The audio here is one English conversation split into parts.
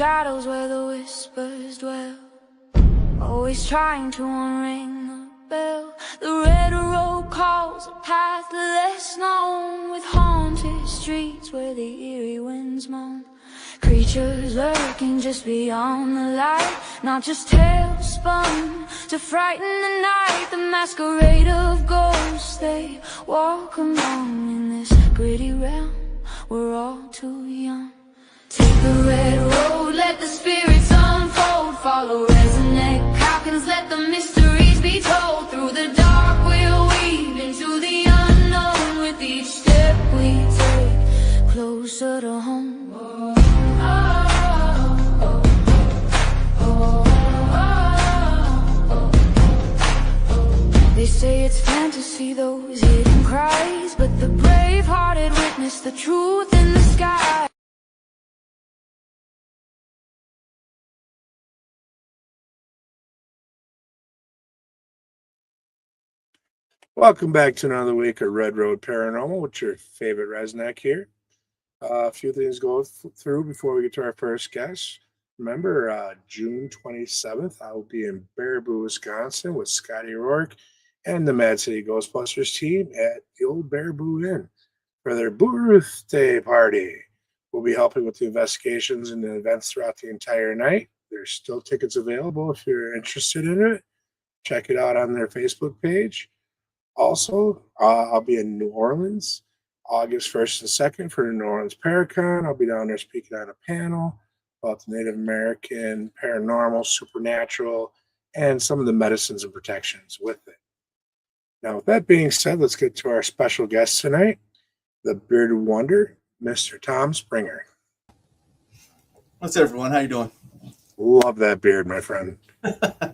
shadows where the whispers dwell, always trying to unring the bell. The red road calls a path less known, with haunted streets where the eerie winds moan. Creatures lurking just beyond the light, not just tales spun to frighten the night. The masquerade of ghosts, they walk along in this gritty realm. We're all too young. Take the red road, let the spirits unfold. Follow resonant falcons, let the mysteries be told. Through the dark we'll weave into the unknown. With each step we take closer to home. They say it's fantasy, those hidden cries, but the brave-hearted witness the truth in the sky. Welcome back to another week of Red Road Paranormal with your favorite Resnack here. A few things to go through before we get to our first guest. Remember, June 27th, I will be in Baraboo, Wisconsin with Scotty Rourke and the Mad City Ghostbusters team at the old Baraboo Inn for their birthday party. We'll be helping with the investigations and the events throughout the entire night. There's still tickets available if you're interested in it. Check it out on their Facebook page. Also, I'll be in New Orleans August 1st and 2nd for the New Orleans Paracon. I'll be down there speaking on a panel about the Native American, paranormal, supernatural, and some of the medicines and protections with it. Now, with that being said, let's get to our special guest tonight, the bearded wonder, Mr. Tom Springer. What's up, everyone? How you doing? Love that beard, my friend.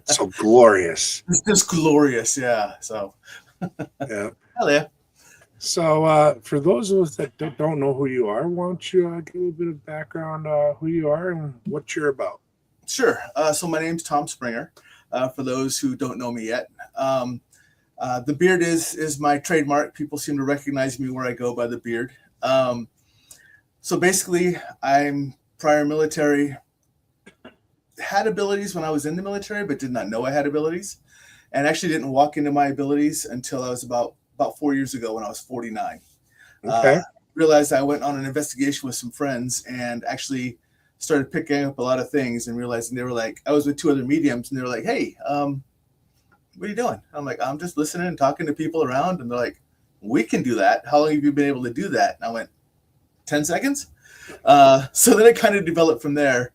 So glorious. It's just glorious, yeah. So, yeah. Hell yeah. So, for those of us that don't know who you are, why don't you give a little bit of background who you are and what you're about? Sure. So my name's Tom Springer. For those who don't know me yet, the beard is my trademark. People seem to recognize me where I go by the beard. So basically, I'm prior military. Had abilities when I was in the military, but did not know I had abilities, and actually didn't walk into my abilities until I was about 4 years ago when I was 49. Okay. Realized I went on an investigation with some friends and actually started picking up a lot of things and realizing they were like, I was with two other mediums and they were like, hey, what are you doing? I'm like, I'm just listening and talking to people around. And they're like, we can do that. How long have you been able to do that? And I went, 10 seconds. So then it kind of developed from there.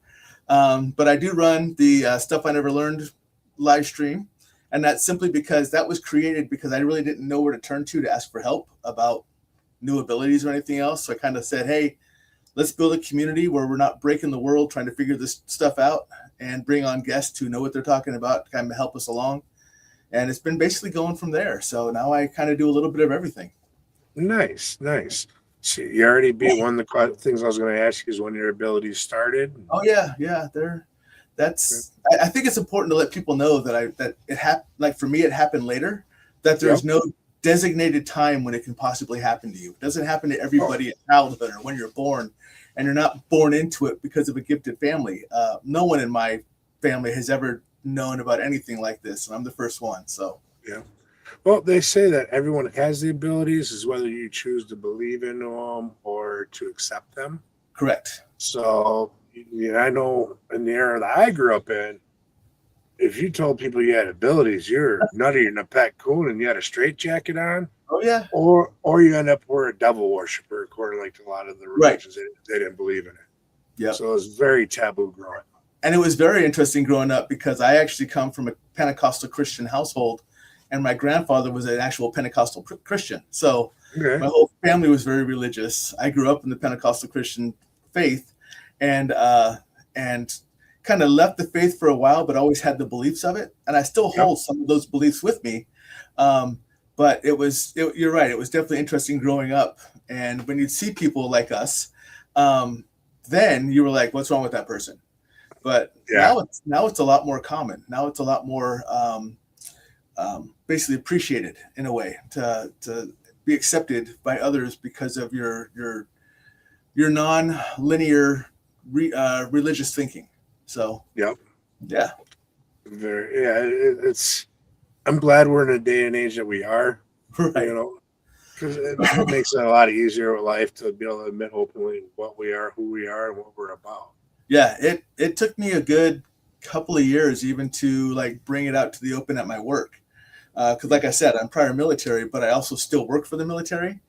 But I do run the Stuff I Never Learned live stream. And that's simply because that was created because I really didn't know where to turn to ask for help about new abilities or anything else. So I kind of said, hey, let's build a community where we're not breaking the world trying to figure this stuff out and bring on guests who know what they're talking about to kind of help us along. And it's been basically going from there. So now I kind of do a little bit of everything. Nice. So you already beat one of the things I was going to ask you is when your abilities started. Oh yeah. I think it's important to let people know that it happened. Like for me, it happened later. That there's no designated time when it can possibly happen to you. It doesn't happen to everybody in childhood or when you're born, and you're not born into it because of a gifted family. No one in my family has ever known about anything like this, and I'm the first one. So yeah. Well, they say that everyone has the abilities, is whether you choose to believe in them or to accept them. Correct. So I know in the era that I grew up in, if you told people you had abilities, you're nutty in a pet coon and you had a straitjacket on. Oh yeah. Or you end up where a devil worshiper, according to a lot of the religions. Right. They didn't believe in it. Yeah. So it was very taboo growing up. And it was very interesting growing up because I actually come from a Pentecostal Christian household, and my grandfather was an actual Pentecostal Christian. So my whole family was very religious. I grew up in the Pentecostal Christian faith, and kind of left the faith for a while, but always had the beliefs of it. And I still hold some of those beliefs with me. But you're right. It was definitely interesting growing up. And when you'd see people like us, then you were like, what's wrong with that person? But now it's a lot more common. Now it's a lot more basically appreciated in a way to be accepted by others because of your non-linear religious thinking. So Yep. yeah, It's. I'm glad we're in a day and age that we are. right. You know, because it makes it a lot easier with life to be able to admit openly what we are, who we are, and what we're about. Yeah, it took me a good couple of years even to like bring it out to the open at my work. Because like I said, I'm prior military, but I also still work for the military.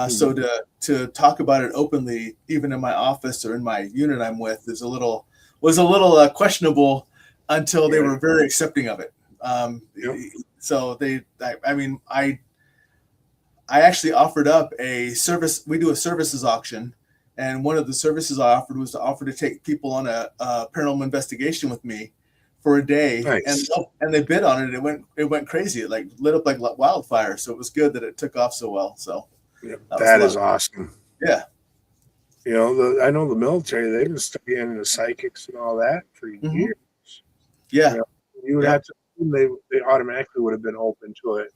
So to talk about it openly, even in my office or in my unit I'm with, was a little questionable until they were very accepting of it. Yep. So I actually offered up a service. We do a services auction, and one of the services I offered was to offer to take people on a paranormal investigation with me for a day. Nice. And they bid on it. It went crazy. It like lit up like wildfire. So it was good that it took off so well. So that is awesome. Yeah. You know, I know the military, they've been studying the psychics and all that for years. Yeah. You know, you would have to, they automatically would have been open to it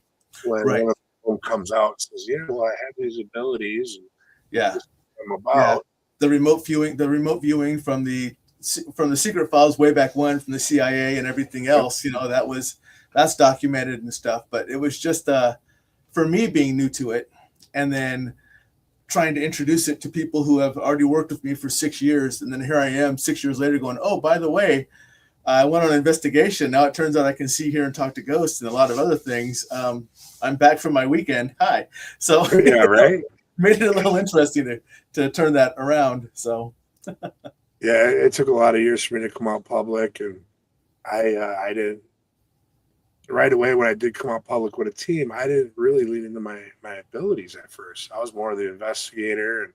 when one of them comes out and says, yeah, well, I have these abilities. And yeah. I'm about. Yeah. The remote viewing from the secret files way back when from the CIA and everything else, you know, that's documented and stuff. But it was just for me being new to it and then trying to introduce it to people who have already worked with me for 6 years. And then here I am 6 years later going, oh, by the way, I went on an investigation. Now it turns out I can see, hear, and talk to ghosts and a lot of other things. I'm back from my weekend. Hi. So yeah, right. Made it a little interesting to turn that around. So yeah, it took a lot of years for me to come out public, and I didn't right away when I did come out public with a team. I didn't really lean into my abilities at first. I was more of the investigator,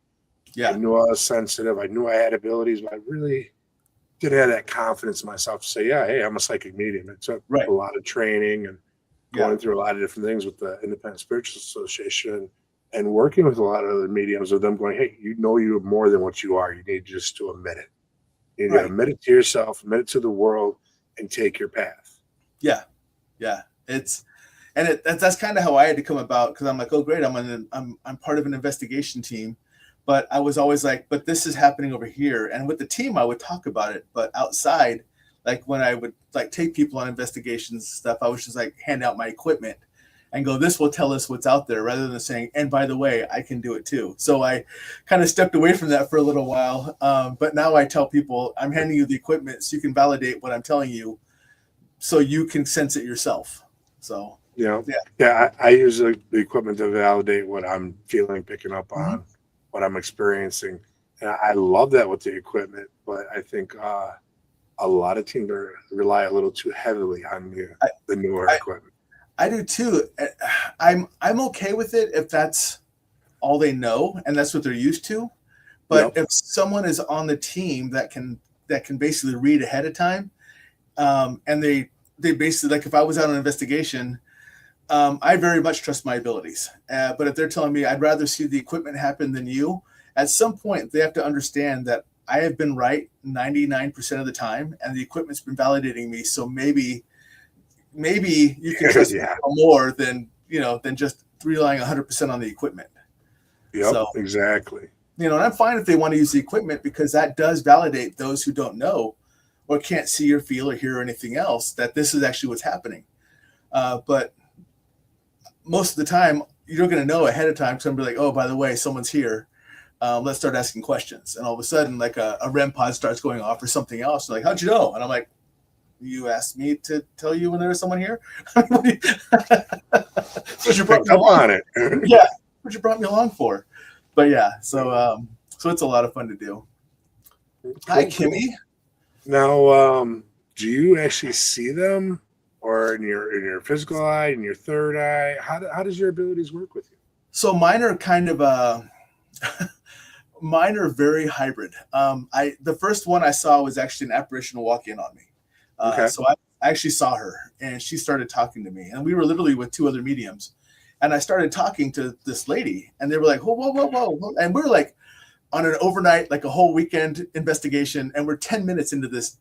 and I knew I was sensitive. I knew I had abilities, but I really didn't have that confidence in myself to say, yeah, hey, I'm a psychic medium. It took a lot of training and going through a lot of different things with the Independent Spiritual Association and working with a lot of other mediums of them going, hey, you know you're more than what you are. You need just to admit it. You need to admit it to yourself, admit it to the world, and take your path. Yeah. Yeah. That's kind of how I had to come about, because I'm like, oh, great. I'm part of an investigation team. But I was always like, but this is happening over here. And with the team, I would talk about it. But outside, like when I would like take people on investigations and stuff, I was just like hand out my equipment and go, this will tell us what's out there, rather than saying, and by the way, I can do it too. So I kind of stepped away from that for a little while. But now I tell people, I'm handing you the equipment so you can validate what I'm telling you, so you can sense it yourself. So I use the equipment to validate what I'm feeling, picking up on, what I'm experiencing. And I love that with the equipment, but I think a lot of teams rely a little too heavily on the newer equipment. I do too. I'm okay with it if that's all they know and that's what they're used to. But if someone is on the team that can basically read ahead of time, and they basically, like if I was out on an investigation, I very much trust my abilities. But if they're telling me I'd rather see the equipment happen than you, at some point they have to understand that I have been right 99% of the time, and the equipment's been validating me. So maybe you can trust me more than just relying 100% on the equipment. Yep, so, exactly. And I'm fine if they want to use the equipment, because that does validate those who don't know or can't see or feel or hear or anything else that this is actually what's happening. But most of the time, you're going to know ahead of time, because I'm going to be like, oh, by the way, someone's here. Let's start asking questions. And all of a sudden, like a REM pod starts going off or something else. They're like, how'd you know? And I'm like, you asked me to tell you when there was someone here? What you brought me along on it. Yeah, what you brought me along for. But yeah, so it's a lot of fun to do. Cool. Hi, Kimmy. Now, do you actually see them, or in your physical eye, in your third eye? How does your abilities work with you? So mine are kind of mine are very hybrid. The first one I saw was actually an apparition walk in on me. So I actually saw her, and she started talking to me, and we were literally with two other mediums, and I started talking to this lady, and they were like, whoa, and we were like on an overnight, like a whole weekend investigation, and we're 10 minutes into this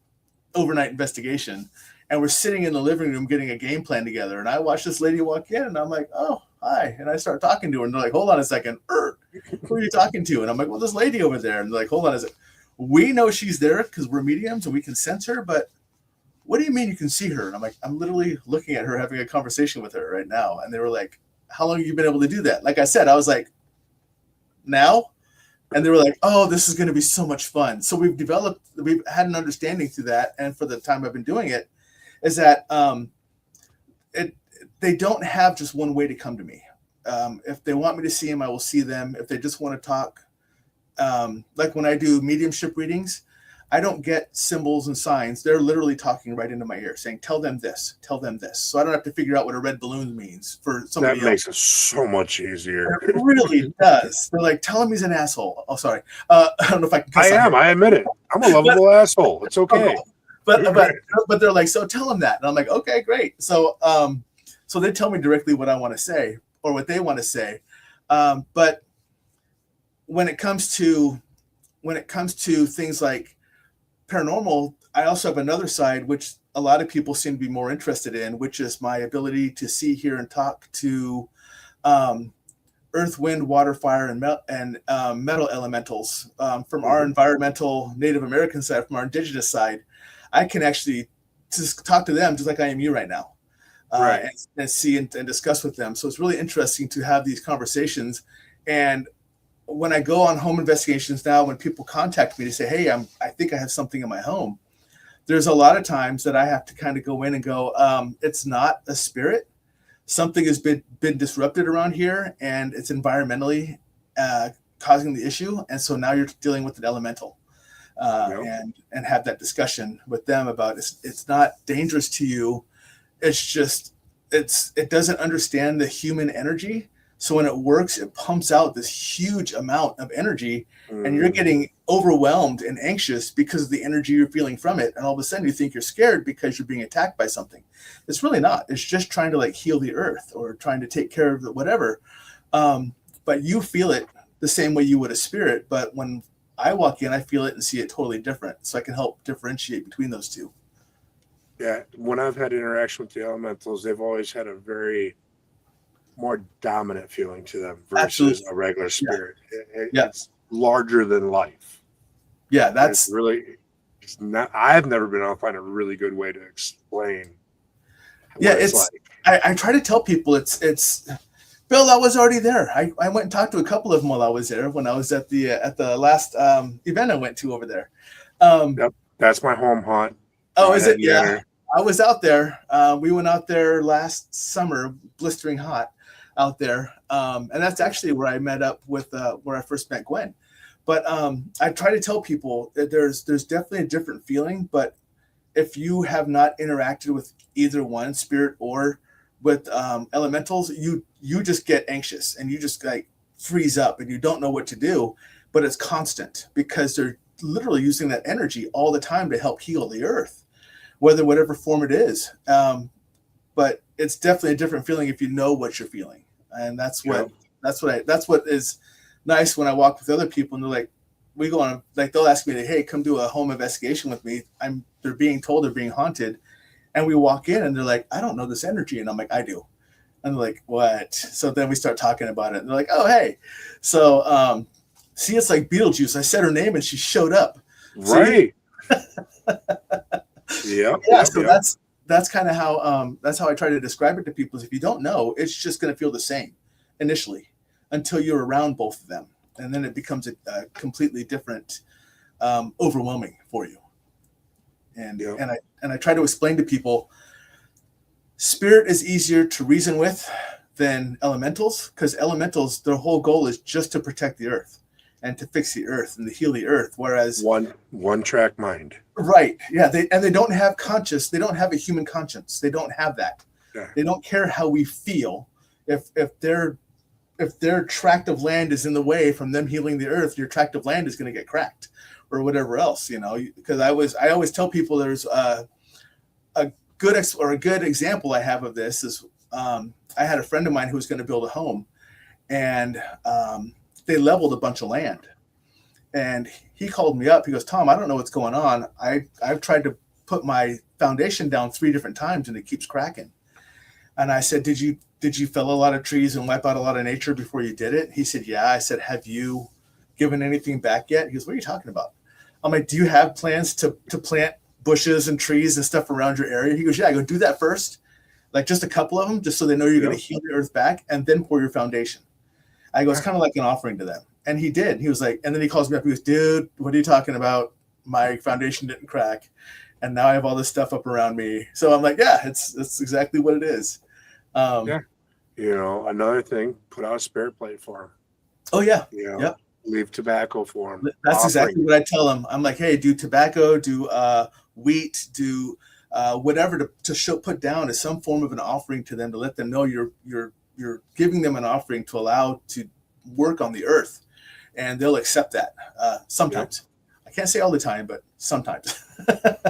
overnight investigation, and we're sitting in the living room getting a game plan together, and I watched this lady walk in, and I'm like, oh, hi, and I start talking to her, and they're like, hold on a second, who are you talking to? And I'm like, well, this lady over there, and they're like, hold on a second, we know she's there because we're mediums and we can sense her, but what do you mean you can see her? And I'm like, I'm literally looking at her, having a conversation with her right now. And they were like, how long have you been able to do that? Like I said, I was like, now? And they were like, oh, this is going to be so much fun. So we've had an understanding through that. And for the time I've been doing it, is that they don't have just one way to come to me. If they want me to see them, I will see them. If they just want to talk, like when I do mediumship readings, I don't get symbols and signs. They're literally talking right into my ear saying, tell them this, tell them this. So I don't have to figure out what a red balloon means for somebody else. That makes it so much easier. It really does. They're like, tell him he's an asshole. Oh, sorry. I don't know if I can cuss. I admit it. I'm a lovable asshole. It's okay. But they're like, so tell him that. And I'm like, okay, great. So so they tell me directly what I want to say or what they want to say. But when it comes to things like paranormal, I also have another side, which a lot of people seem to be more interested in, which is my ability to see, hear, and talk to earth, wind, water, fire, and metal elementals. From our environmental Native American side, from our indigenous side, I can actually just talk to them just like I am you right now, right. and see and discuss with them. So it's really interesting to have these conversations. And when I go on home investigations now, when people contact me to say, hey, I think I have something in my home, there's a lot of times that I have to kind of go in and go, it's not a spirit. Something has been disrupted around here, and it's environmentally causing the issue. And so now you're dealing with an elemental, and have that discussion with them about it's not dangerous to you. It's just it doesn't understand the human energy. So when it works, it pumps out this huge amount of energy, and you're getting overwhelmed and anxious because of the energy you're feeling from it. And all of a sudden you think you're scared because you're being attacked by something. It's really not. It's just trying to like heal the earth or trying to take care of it, whatever. But you feel it the same way you would a spirit. But when I walk in, I feel it and see it totally different. So I can help differentiate between those two. Yeah. When I've had interaction with the elementals, they've always had a very more dominant feeling to them versus Absolutely. A regular spirit. Yeah. It's larger than life. Yeah, that's really. It's not. I've never been able to find a really good way to explain. Yeah, it's like. I try to tell people it's Bill. I was already there. I went and talked to a couple of them while I was there when I was at the last event I went to over there. Yep, that's my home haunt. Oh, is it? Yeah, I was out there. We went out there last summer, blistering hot out there. And that's actually where I met up with, where I first met Gwen. But I try to tell people that there's definitely a different feeling. But if you have not interacted with either one, spirit or with elementals, you just get anxious and you just like freeze up and you don't know what to do. But it's constant because they're literally using that energy all the time to help heal the earth, whatever form it is. But it's definitely a different feeling if you know what you're feeling. And that's what is nice when I walk with other people and they're like, we go on, like they'll ask me, hey, come do a home investigation with me. They're being told they're being haunted. And we walk in and they're like, I don't know this energy. And I'm like, I do. And they're like, what? So then we start talking about it. And they're like, oh, hey. So see, it's like Beetlejuice. I said her name and she showed up. Right. Yeah. So that's kind of how I try to describe it to people is if you don't know, it's just going to feel the same initially until you're around both of them. And then it becomes a completely different, overwhelming for you. And I try to explain to people, spirit is easier to reason with than elementals, because elementals, their whole goal is just to protect the earth and to fix the earth and to heal the earth. Whereas one track mind. Right. Yeah. They don't have they don't have a human conscience. They don't have that. Yeah. They don't care how we feel. If their tract of land is in the way from them healing the earth, your tract of land is going to get cracked or whatever else, because I always tell people there's a good example I have of this is, I had a friend of mine who was going to build a home and, they leveled a bunch of land and he called me up. He goes, Tom, I don't know what's going on. I've tried to put my foundation down 3 different times and it keeps cracking. And I said, did you fell a lot of trees and wipe out a lot of nature before you did it? He said, yeah. I said, have you given anything back yet? He goes, what are you talking about? I'm like, do you have plans to plant bushes and trees and stuff around your area? He goes, yeah. I go, do that first, like just a couple of them, just so they know you're going to heal the earth back, and then pour your foundation. I go, it's kind of like an offering to them. And he did. He was like, and then he calls me up. He goes, dude, what are you talking about? My foundation didn't crack, and now I have all this stuff up around me. So I'm like, yeah, it's exactly what it is. Yeah. You know, another thing, put out a spirit plate for him. Oh yeah. You know, Yep. leave tobacco for him. That's exactly what I tell them. I'm like, hey, do tobacco, do wheat, do whatever to put down as some form of an offering to them, to let them know you're giving them an offering to allow to work on the earth, and they'll accept that. Sometimes. Yeah. I can't say all the time, but sometimes.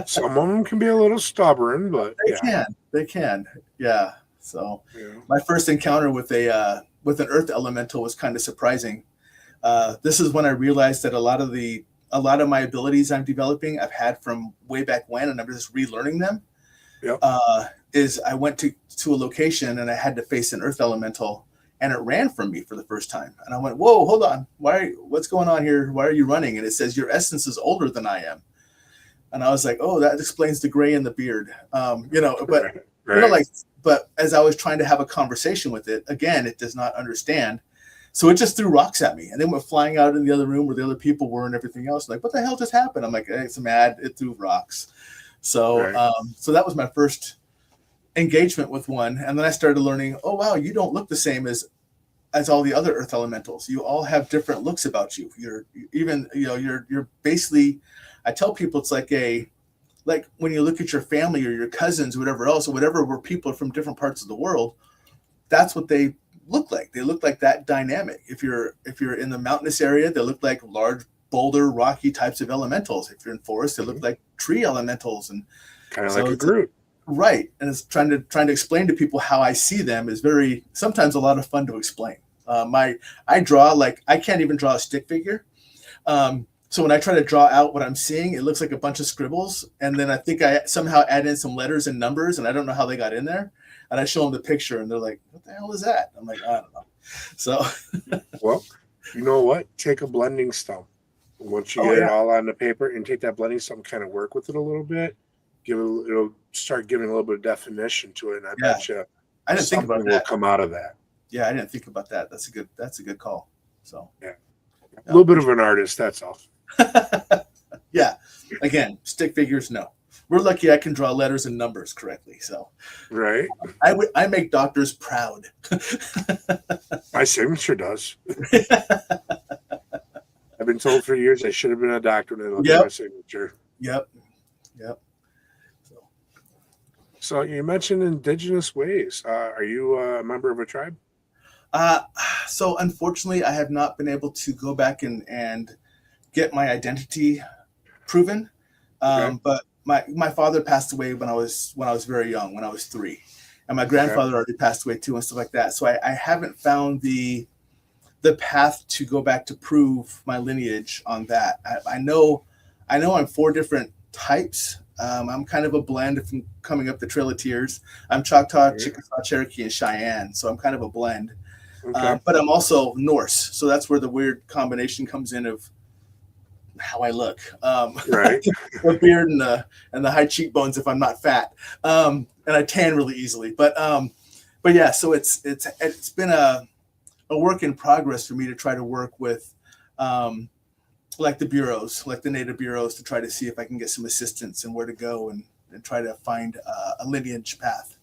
Some of them can be a little stubborn, but they can. Yeah. So my first encounter with an earth elemental was kind of surprising. This is when I realized that a lot of my abilities I'm developing, I've had from way back when, and I'm just relearning them. Yep. Is I went to a location and I had to face an earth elemental, and it ran from me for the first time. And I went, whoa, hold on. What's going on here? Why are you running? And it says, your essence is older than I am. And I was like, oh, that explains the gray in the beard. But as I was trying to have a conversation with it, again, it does not understand. So it just threw rocks at me, and then went flying out in the other room where the other people were and everything else. Like, what the hell just happened? I'm like, hey, it's mad. It threw rocks. So, so that was my first engagement with one. And then I started learning, oh, wow, you don't look the same as all the other earth elementals. You all have different looks about you. You're basically, I tell people it's like when you look at your family or your cousins or whatever else, or whatever, where people are from different parts of the world, that's what they look like. They look like that dynamic. If you're in the mountainous area, they look like large, boulder, rocky types of elementals. If you're in forest, they look like tree elementals, and kind of like a group. Right. And it's trying to explain to people how I see them is sometimes a lot of fun to explain. I draw, like, I can't even draw a stick figure. So when I try to draw out what I'm seeing, it looks like a bunch of scribbles. And then I think I somehow add in some letters and numbers, and I don't know how they got in there. And I show them the picture, and they're like, what the hell is that? I'm like, I don't know. So. Well, you know what? Take a blending stump. Once you get it all on the paper, and take that blending stump, kind of work with it a little bit, it'll start giving a little bit of definition to it. And I bet you I didn't think about that. Will come out of that. Yeah, I didn't think about that. That's a good call. So a little bit of an artist, that's all. Yeah. Again, stick figures, no. We're lucky I can draw letters and numbers correctly. So right. I make doctors proud. My signature does. I've been told for years I should have been a doctor when I looked at my signature. Yep. So you mentioned indigenous ways. Are you a member of a tribe? So unfortunately, I have not been able to go back and get my identity proven. But my father passed away when I was very young, when I was 3, and my grandfather already passed away too, and stuff like that. So I haven't found the path to go back to prove my lineage on that. I know I'm 4 different types. I'm kind of a blend from coming up the Trail of Tears. I'm Choctaw, Chickasaw, Cherokee, and Cheyenne, so I'm kind of a blend. Okay. But I'm also Norse, so that's where the weird combination comes in of how I look. Right. The beard and the high cheekbones if I'm not fat. And I tan really easily. But yeah, so it's been a work in progress for me to try to work with like the bureaus, like the native bureaus, to try to see if I can get some assistance and where to go and try to find a lineage path.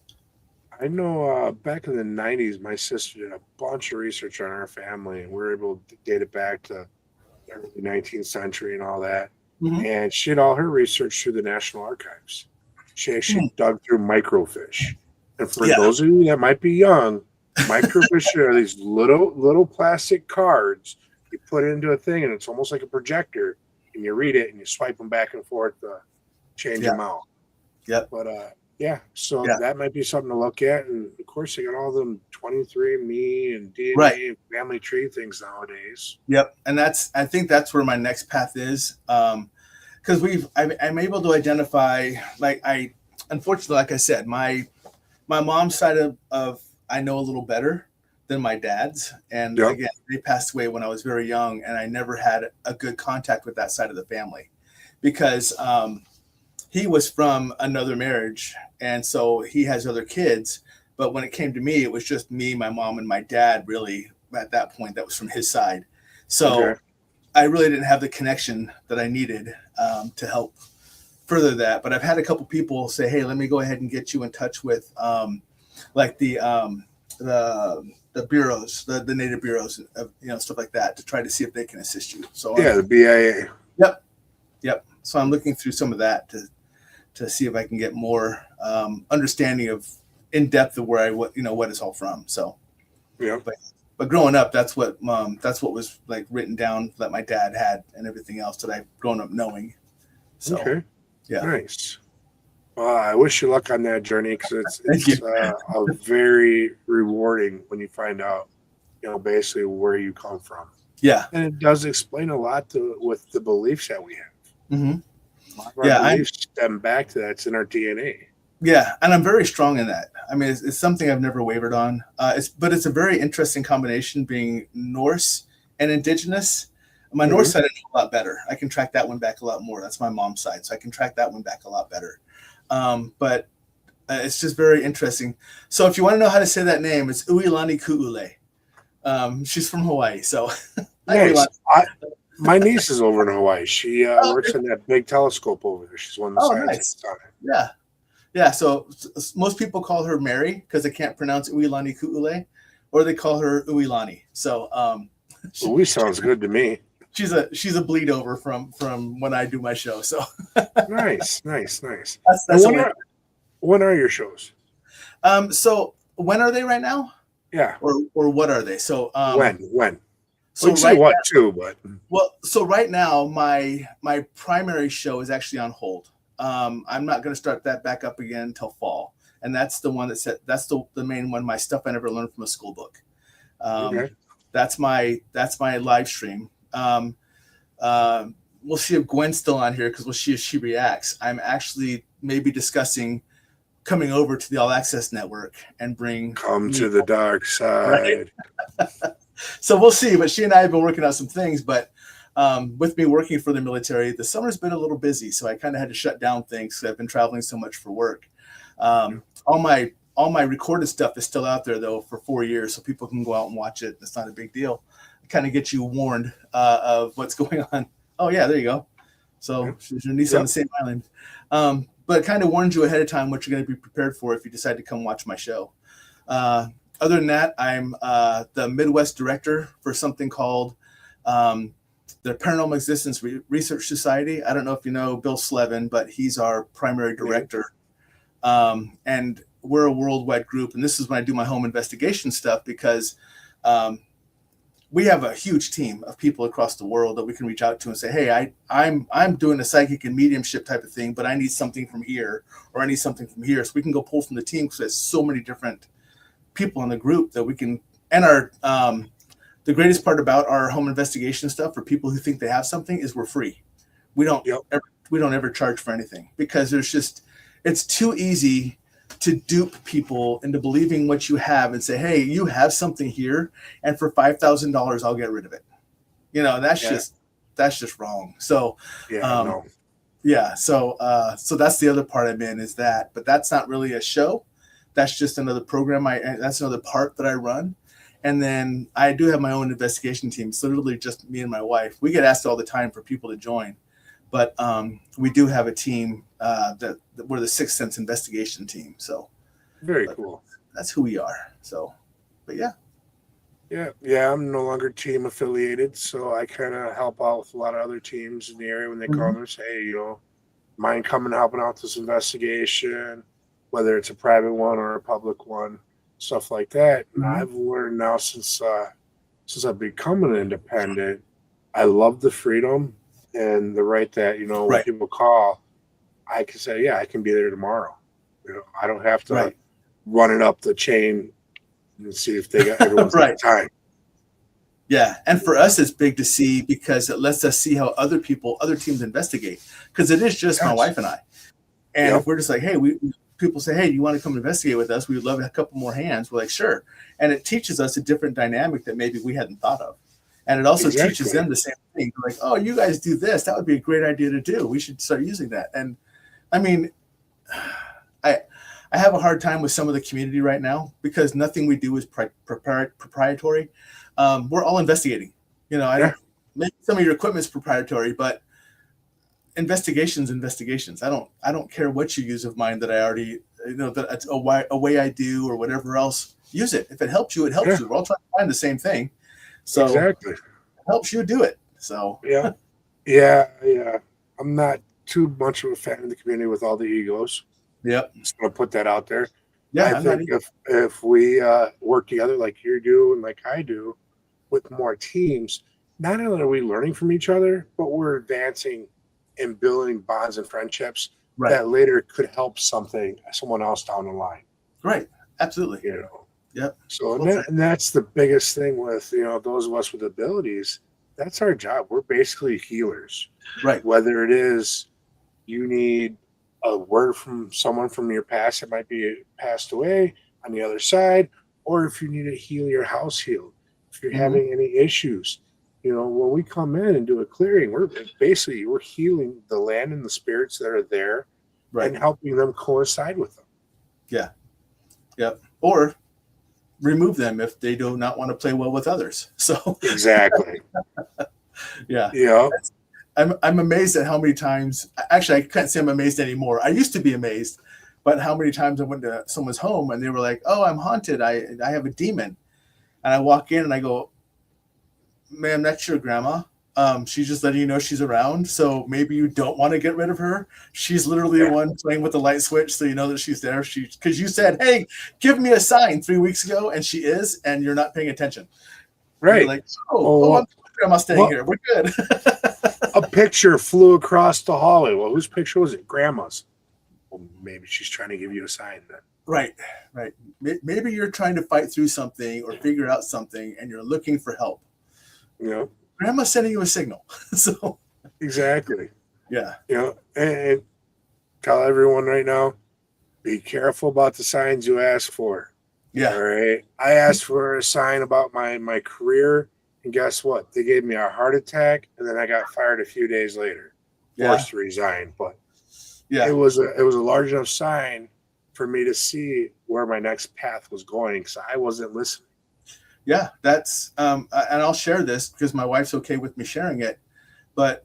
I know back in the 90s, my sister did a bunch of research on our family, and we were able to date it back to the early 19th century and all that. Mm-hmm. And she did all her research through the National Archives. She actually dug through microfiche. And for those of you that might be young, microfiche are these little plastic cards you put into a thing, and it's almost like a projector, and you read it and you swipe them back and forth to change them out. Yep. But that might be something to look at. And of course, you got all them 23andMe and DNA and family tree things nowadays. Yep. And I think that's where my next path is. Because I'm able to identify, unfortunately, like I said, my mom's side of I know a little better than my dad's. And again, they passed away when I was very young, and I never had a good contact with that side of the family. because he was from another marriage, and so he has other kids. But when it came to me, it was just me, my mom, and my dad. Really, at that point, that was from his side. So Okay. I really didn't have the connection that I needed to help further that. But I've had a couple people say, "Hey, let me go ahead and get you in touch with like the bureaus, the native bureaus, stuff like that, to try to see if they can assist you." So Yeah, the BIA. Yep. So I'm looking through some of that to see if I can get more understanding of in depth of where what it's all from. So Yeah. but growing up, that's what was like written down that my dad had and everything else that I've grown up knowing. So Okay. yeah. Nice. Well, I wish you luck on that journey, because Thank it's you. a very rewarding when you find out, basically where you come from. Yeah. And it does explain a lot with the beliefs that we have. Mm-hmm. A lot of our Yeah, beliefs stem back to that. It's in our DNA. Yeah, and I'm very strong in that. I mean, it's something I've never wavered on. But it's a very interesting combination, being Norse and indigenous. My Norse side I know a lot better. I can track that one back a lot more. That's my mom's side, so I can track that one back a lot better. But it's just very interesting. So if you want to know how to say that name, it's Uilani Ku'ule. She's from Hawaii, so Nice. My niece is over in Hawaii. She works on that big telescope over there. She's one of the scientists on it. Yeah. So most people call her Mary because they can't pronounce Uilani Ku'ule, or they call her Uilani. So Ui sounds good to me. she's a bleed over from when I do my show. So Nice. that's When are your shows? So when are they right now? Yeah. Or what are they? So When? So We'd say what too, but so right now my primary show is actually on hold. I'm not going to start that back up again until fall, and that's the one that's the main one. My stuff I never learned from a school book. okay. That's my live stream. We'll see if Gwen's still on here, because we'll see if she reacts. I'm actually maybe discussing coming over to the All Access Network and Come to the dark side. Right? So we'll see. But she and I have been working out some things. But with me working for the military, the summer's been a little busy, so I kind of had to shut down things because I've been traveling so much for work. All my recorded stuff is still out there though for 4 years, so people can go out and watch it. It's not a big deal. It kind of gets you warned of what's going on. Oh yeah, there you go. So she's your niece on the same island. But it kind of warns you ahead of time what you're going to be prepared for if you decide to come watch my show. Other than that, I'm the Midwest director for something called the Paranormal Existence Research Society. I don't know if you know Bill Slevin, but he's our primary director. And we're a worldwide group. And this is when I do my home investigation stuff, because we have a huge team of people across the world that we can reach out to and say, hey, I'm doing a psychic and mediumship type of thing, but I need something from here, or I need something from here. So we can go pull from the team, because there's so many different people in the group that we can. And our the greatest part about our home investigation stuff for people who think they have something is we're free. We don't ever charge for anything, because it's too easy to dupe people into believing what you have and say, hey, you have something here, and for $5,000 I'll get rid of it. That's just wrong. So so that's the other part I'm in, is that, but that's not really a show. That's just another program. That's another part that I run. And then I do have my own investigation team. It's literally just me and my wife. We get asked all the time for people to join, but we do have a team that we're the Sixth Sense investigation team. So very cool. That's who we are. So, but yeah. I'm no longer team affiliated, so I kind of help out with a lot of other teams in the area when they call me and say, hey, mind coming helping out this investigation, whether it's a private one or a public one, stuff like that. And I've learned now, since I've become an independent, I love the freedom and the right that, when people call, I can say, yeah, I can be there tomorrow. I don't have to run it up the chain and see if they got everyone's time. Yeah. And for us, it's big to see, because it lets us see how other teams investigate, because it is just my wife and I. And if we're just like, hey, people say, hey, do you want to come investigate with us? We would love a couple more hands. We're like, sure. And it teaches us a different dynamic that maybe we hadn't thought of. And it also teaches Exactly. them the same thing. Like, oh, you guys do this. That would be a great idea to do. We should start using that. And I mean, I have a hard time with some of the community right now because nothing we do is proprietary. We're all investigating. You know, I Yeah. don't. Maybe some of your equipment's proprietary, but investigations. I don't care what you use of mine that I already, that it's a way I do or whatever else. Use it. If it helps you, it helps Yeah. you. We're all trying to find the same thing. So Exactly. it helps you do it. So Yeah. Yeah. I'm not too much of a fan of the community with all the egos. yep. Just gonna put that out there. Yeah, I I'm not think even. if we work together like you do and like I do with more teams, not only are we learning from each other, but we're advancing and building bonds and friendships Right. that later could help someone else down the line. Right. Absolutely. You know. Yep. So and that's the biggest thing with those of us with abilities. That's our job. We're basically healers. Right. Whether it is you need a word from someone from your past that might be passed away on the other side, or if you need to heal your house healed, if you're having any issues, when we come in and do a clearing, we're healing the land and the spirits that are there Right. and helping them coincide with them. Yeah. Yep. Or remove them if they do not want to play well with others. So Exactly. yeah. Yeah. I'm amazed at how many times. Actually, I can't say I'm amazed anymore. I used to be amazed, but how many times I went to someone's home and they were like, "Oh, I'm haunted. I have a demon," and I walk in and I go, "Ma'am, that's your grandma. She's just letting you know she's around. So maybe you don't want to get rid of her. She's literally the one playing with the light switch, so you know that she's there. Because you said, 'Hey, give me a sign' 3 weeks ago, and she is, and you're not paying attention. Right. You're like, I'm grandma staying here. We're good." A picture flew across the hallway. Well, whose picture was it? Grandma's. Well, maybe she's trying to give you a sign then. Right. Maybe you're trying to fight through something or figure out something, and you're looking for help. Grandma's sending you a signal. So exactly. Yeah. And tell everyone right now, be careful about the signs you ask for. Yeah. All right. I asked for a sign about my career, and guess what? They gave me a heart attack, and then I got fired a few days later, forced to resign. But it was a large enough sign for me to see where my next path was going, because I wasn't listening. Yeah, that's and I'll share this because my wife's okay with me sharing it. But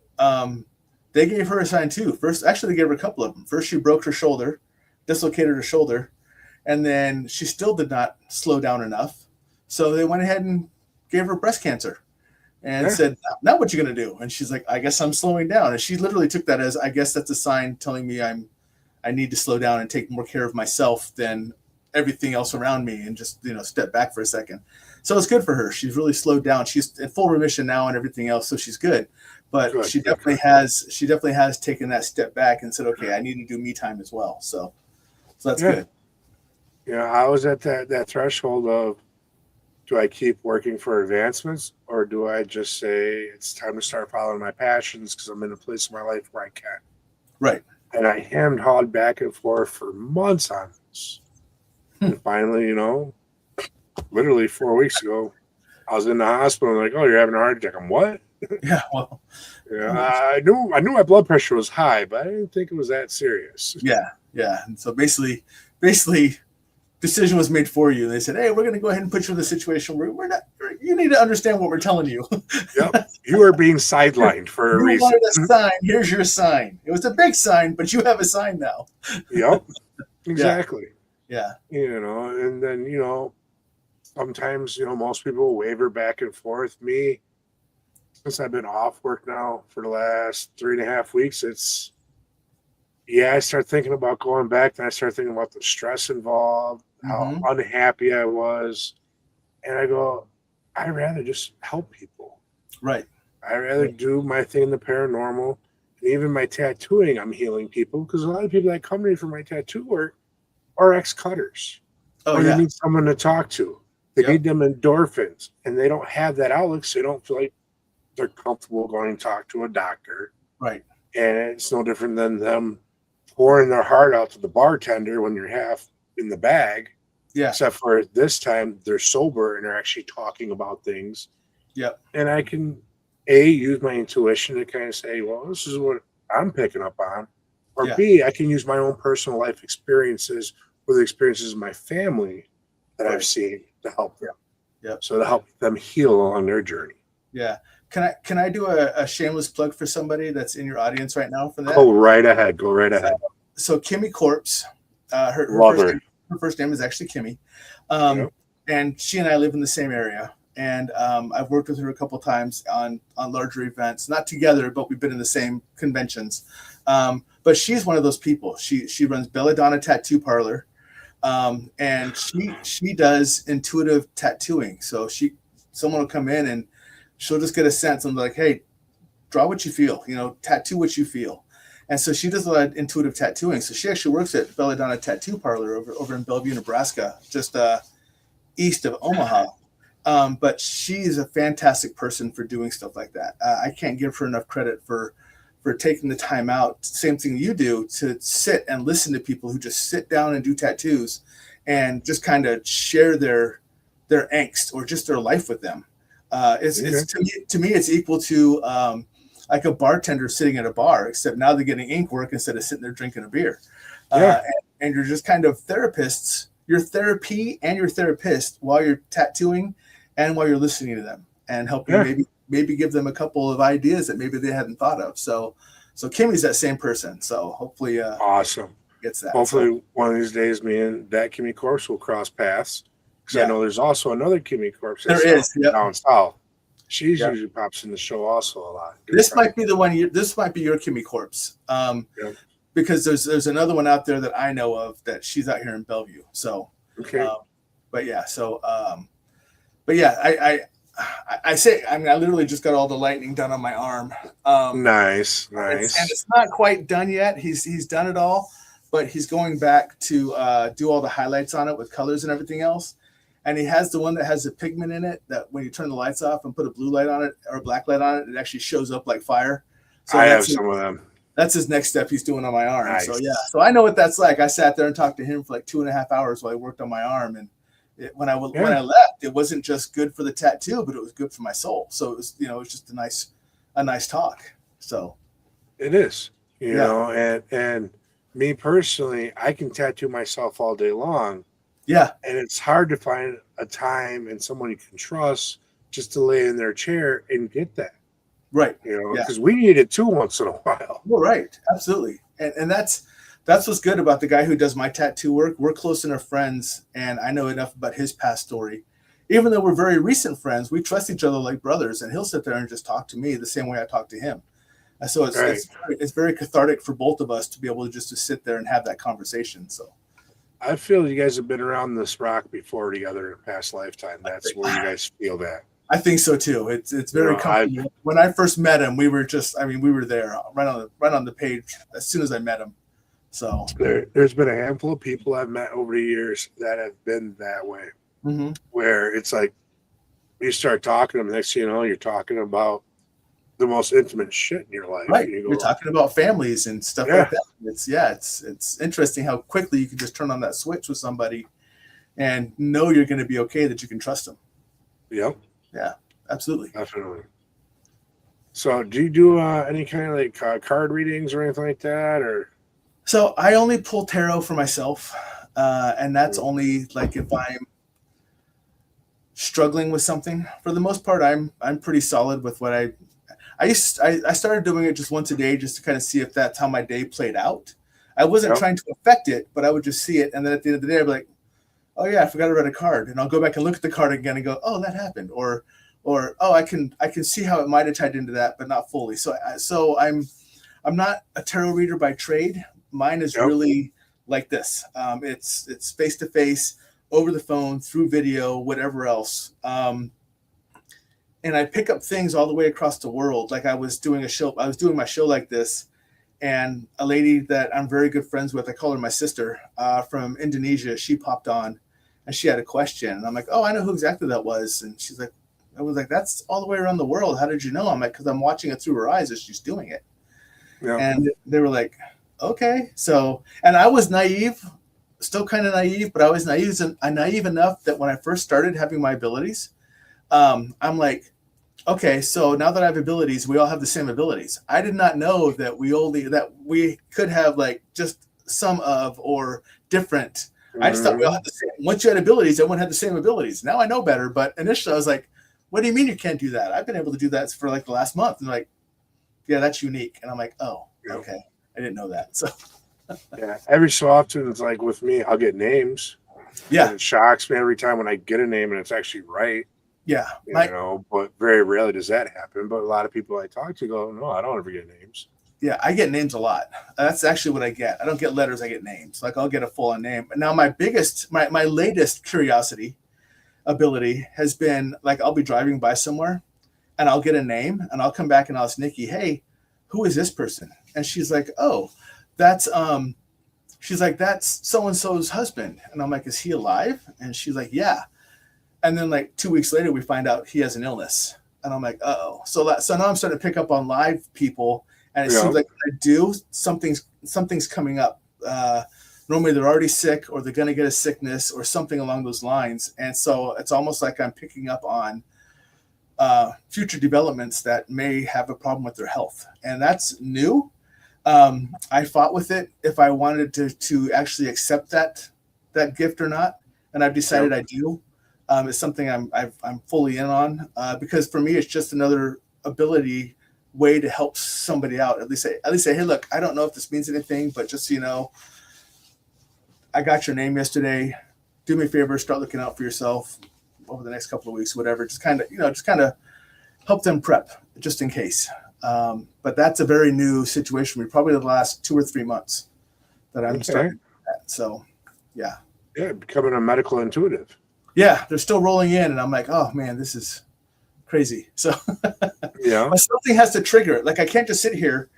they gave her a sign too. First, actually, they gave her a couple of them. First, she broke her shoulder, dislocated her shoulder, and then she still did not slow down enough. So they went ahead and gave her breast cancer and said, "Now what you gonna do?" And she's like, "I guess I'm slowing down." And she literally took that as, "I guess that's a sign telling me I need to slow down and take more care of myself than everything else around me, and just step back for a second." So it's good for her. She's really slowed down. She's in full remission now and everything else, so she's good. But she definitely has taken that step back and said, "Okay, I need to do me time as well." So that's good. I was at that threshold of, do I keep working for advancements, or do I just say it's time to start following my passions because I'm in a place in my life where I can? Right. And I hawed back and forth for months on this. And finally, literally 4 weeks ago, I was in the hospital and like, "Oh, you're having a heart attack." I'm what? Yeah, well. I knew my blood pressure was high, but I didn't think it was that serious. Yeah. And so basically, decision was made for you. They said, "Hey, we're going to go ahead and put you in the situation where we're not. You need to understand what we're telling you." Yep, you are being sidelined for a reason. You wanted a sign. Here's your sign. It was a big sign, but you have a sign now. Yep, exactly. Yeah. And then sometimes most people waver back and forth. Me, since I've been off work now for the last 3.5 weeks, I start thinking about going back. Then I start thinking about the stress involved, how unhappy I was. And I go, I'd rather just help people. Right. I'd rather do my thing in the paranormal. And even my tattooing, I'm healing people, because a lot of people that come to me for my tattoo work are ex-cutters. Or they need someone to talk to. They need them endorphins. And they don't have that outlet, so they don't feel like they're comfortable going to talk to a doctor. Right. And it's no different than them pouring their heart out to the bartender when you're half in the bag. Yeah. Except for this time, they're sober and they're actually talking about things Yep. And I can use my intuition to kind of say, well, this is what I'm picking up on, or Yeah. B, I can use my own personal life experiences or the experiences of my family that I've Right. seen to help them. Yep. So to help them heal along their journey. Yeah. Can I do a shameless plug for somebody that's in your audience right now for that? Go right ahead. Go right ahead. So Kimmy Corpse, her Love her. first name is actually Kimmy. Yep. And she and I live in the same area. And I've worked with her a couple of times on larger events, not together, but we've been in the same conventions. But she's one of those people. She runs Belladonna Tattoo Parlor, and she does intuitive tattooing. So someone will come in and she'll just get a sense and be like, hey, draw what you feel, tattoo what you feel. And so she does a lot of intuitive tattooing. So she actually works at Belladonna Tattoo Parlor over in Bellevue, Nebraska, just east of Omaha. But she's a fantastic person for doing stuff like that. I can't give her enough credit for taking the time out, same thing you do, to sit and listen to people who just sit down and do tattoos and just kind of share their angst or just their life with them. It's to me, it's equal to like a bartender sitting at a bar, except now they're getting ink work instead of sitting there drinking a beer. And you're just kind of therapists. You're therapy and you're therapist while you're tattooing and while you're listening to them and helping maybe give them a couple of ideas that maybe they hadn't thought of. So Kimmy's that same person. So hopefully, awesome. Gets that. Hopefully, one of these days, me and that Kimmy Corpse will cross paths. Because I know there's also another Kimmy Corpse down south. She's usually pops in the show also a lot. This might be the one. This might be your Kimmy Corpse. Because there's another one out there that I know of that she's out here in Bellevue. So okay. I say, I mean, I literally just got all the lightning done on my arm. Nice. And it's not quite done yet. He's done it all, but he's going back to do all the highlights on it with colors and everything else. And he has the one that has the pigment in it that when you turn the lights off and put a blue light on it or a black light on it, it actually shows up like fire. So I have some of them. That's his next step he's doing on my arm. Nice. So I know what that's like. I sat there and talked to him for like 2.5 hours while he worked on my arm. And when I left, it wasn't just good for the tattoo, but it was good for my soul. So it was, it was just a nice talk. So it is, you know, and me personally, I can tattoo myself all day long. Yeah. And it's hard to find a time and someone you can trust just to lay in their chair and get that. Right. Because we need it too once in a while. Well, right. Absolutely. And that's what's good about the guy who does my tattoo work. We're close enough friends, and I know enough about his past story. Even though we're very recent friends, we trust each other like brothers, and he'll sit there and just talk to me the same way I talk to him. And so it's very cathartic for both of us to be able to just to sit there and have that conversation. So I feel you guys have been around this rock before together in a past lifetime. That's where you guys feel that. I think so too. It's very comfortable. When I first met him, we were there right on the page as soon as I met him. So there's been a handful of people I've met over the years that have been that way, where it's like you start talking to them, next thing you know, you're talking about the most intimate shit in your life. Right. You're talking about families and stuff like that. It's interesting how quickly you can just turn on that switch with somebody and know you're going to be okay, that you can trust them. Yep. Yeah, absolutely. Definitely. So do you do any kind of like card readings or anything like that? Or so I only pull tarot for myself. And that's only like if I'm struggling with something. For the most part, I'm pretty solid with what I started doing it just once a day just to kind of see if that's how my day played out. I wasn't trying to affect it, but I would just see it. And then at the end of the day, I'd be like, oh yeah, I forgot to write a card. And I'll go back and look at the card again and go, oh, that happened. Or oh, I can see how it might have tied into that, but not fully. So I'm not a tarot reader by trade. Mine is really like this. It's face to face, over the phone, through video, whatever else. And I pick up things all the way across the world. Like I was doing my show like this, and a lady that I'm very good friends with, I call her my sister, from Indonesia, she popped on and she had a question. And I'm like, oh, I know who exactly that was. And she's like, I was like, that's all the way around the world. How did you know? I'm like, because I'm watching it through her eyes as she's doing it. Yeah. And they were like, okay. So, and I was naive, still kind of naive, but I was naive enough that when I first started having my abilities, I'm like, okay, so now that I have abilities, we all have the same abilities. I did not know that we could have like just some of or different. I just thought we all had the same. Once you had abilities, everyone had the same abilities. Now I know better, but initially I was like, "What do you mean you can't do that? I've been able to do that for like the last month." And they're like, "Yeah, that's unique." And I'm like, "Oh, okay, I didn't know that." So Yeah, every so often, it's like with me, I'll get names. yeah, And it shocks me every time when I get a name and it's actually right, yeah, but very rarely does that happen. But a lot of people I talk to go, no, I don't ever get names. yeah, I get names a lot. That's actually what I get. I don't get letters, I get names. Like I'll get a full on name. Now my latest curiosity ability has been like I'll be driving by somewhere and I'll get a name and I'll come back and I'll ask Nikki, "Hey, who is this person?" And she's like, "Oh, that's that's so and so's husband." And I'm like, "Is he alive?" And she's like, "Yeah." And then like 2 weeks later, we find out he has an illness. And I'm like, "Oh." So now I'm starting to pick up on live people, and it seems like when I do, something's coming up. Normally they're already sick or they're going to get a sickness or something along those lines. And so it's almost like I'm picking up on future developments that may have a problem with their health. And that's new. I fought with it if I wanted to actually accept that gift or not. And I've decided I do. It's something I'm fully in on because for me, it's just another ability way to help somebody out. At least say, "Hey, look, I don't know if this means anything, but just so you know, I got your name yesterday. Do me a favor, start looking out for yourself over the next couple of weeks, whatever." Just kind of help them prep just in case. But that's a very new situation for me, probably the last 2 or 3 months that I'm starting that. So, yeah. Yeah, becoming a medical intuitive. Yeah, they're still rolling in, and I'm like, "Oh man, this is crazy." So, Yeah, but something has to trigger it. Like I can't just sit here.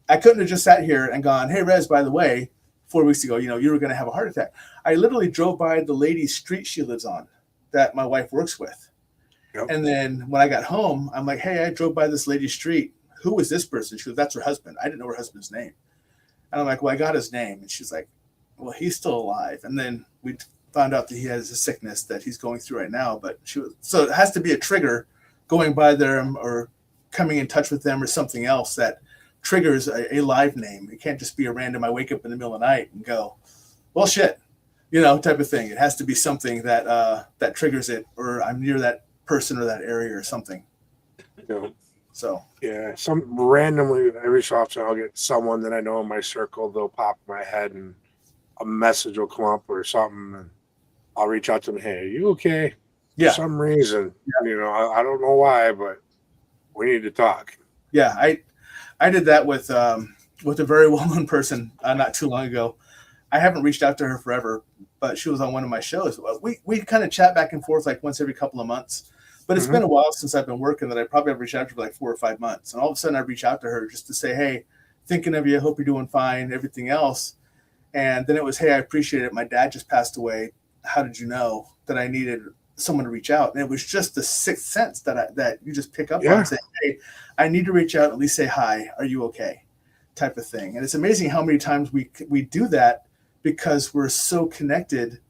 I couldn't have just sat here and gone, "Hey, Rez, by the way, 4 weeks ago, you were going to have a heart attack." I literally drove by the lady's street she lives on that my wife works with. yep. And then when I got home, I'm like, "Hey, I drove by this lady's street. Who is this person?" She goes, "That's her husband." I didn't know her husband's name. And I'm like, "Well, I got his name." And she's like, "Well, he's still alive." And then we found out that he has a sickness that he's going through right now. But so it has to be a trigger going by them or coming in touch with them or something else that triggers a live name. It can't just be a random, I wake up in the middle of the night and go, "Well, shit," type of thing. It has to be something that triggers it, or I'm near that person or that area or something. So Yeah, some randomly every so often I'll get someone that I know in my circle. They'll pop in my head and a message will come up or something, and I'll reach out to them. "Hey, are you okay?" yeah, For some reason, I don't know why, but we need to talk. yeah. I did that with a very well-known person not too long ago. I haven't reached out to her forever, but she was on one of my shows. We kind of chat back and forth like once every couple of months. But it's been a while since I've been working that I probably have reached out to her for like 4 or 5 months. And all of a sudden I reach out to her just to say, "Hey, thinking of you. Hope you're doing fine, everything else." And then it was, "Hey, I appreciate it. My dad just passed away. How did you know that I needed someone to reach out?" And it was just the sixth sense that you just pick up on and say, "Hey, I need to reach out, at least say hi. Are you okay?" type of thing. And it's amazing how many times we do that because we're so connected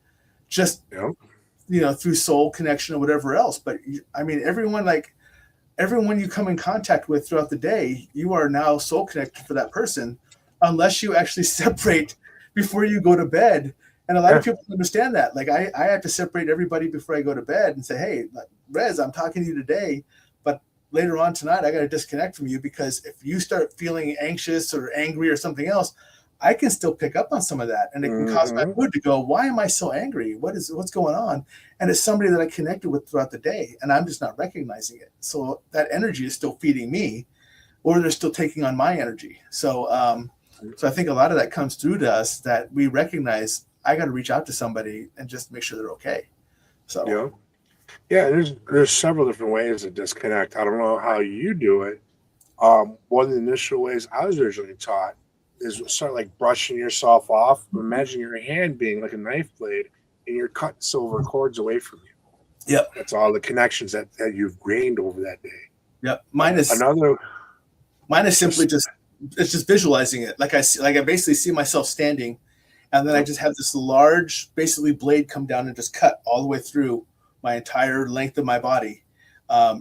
just through soul connection or whatever else. But I mean, everyone you come in contact with throughout the day, you are now soul connected for that person, unless you actually separate before you go to bed. And a lot of people understand that. Like I have to separate everybody before I go to bed and say, "Hey, Rez, I'm talking to you today, but later on tonight, I got to disconnect from you because if you start feeling anxious or angry or something else, I can still pick up on some of that, and it can cause my mood to go, why am I so angry? What's going on?" And it's somebody that I connected with throughout the day, and I'm just not recognizing it. So that energy is still feeding me, or they're still taking on my energy. So I think a lot of that comes through to us that we recognize I got to reach out to somebody and just make sure they're okay. So yeah. There's several different ways to disconnect. I don't know how you do it. One of the initial ways I was originally taught is start like brushing yourself off. Imagine your hand being like a knife blade, and you're cutting silver cords away from you. Yep. That's all the connections that you've gained over that day. Yep. Mine is simply just visualizing it. Like I basically see myself standing, and then I just have this large basically blade come down and just cut all the way through my entire length of my body.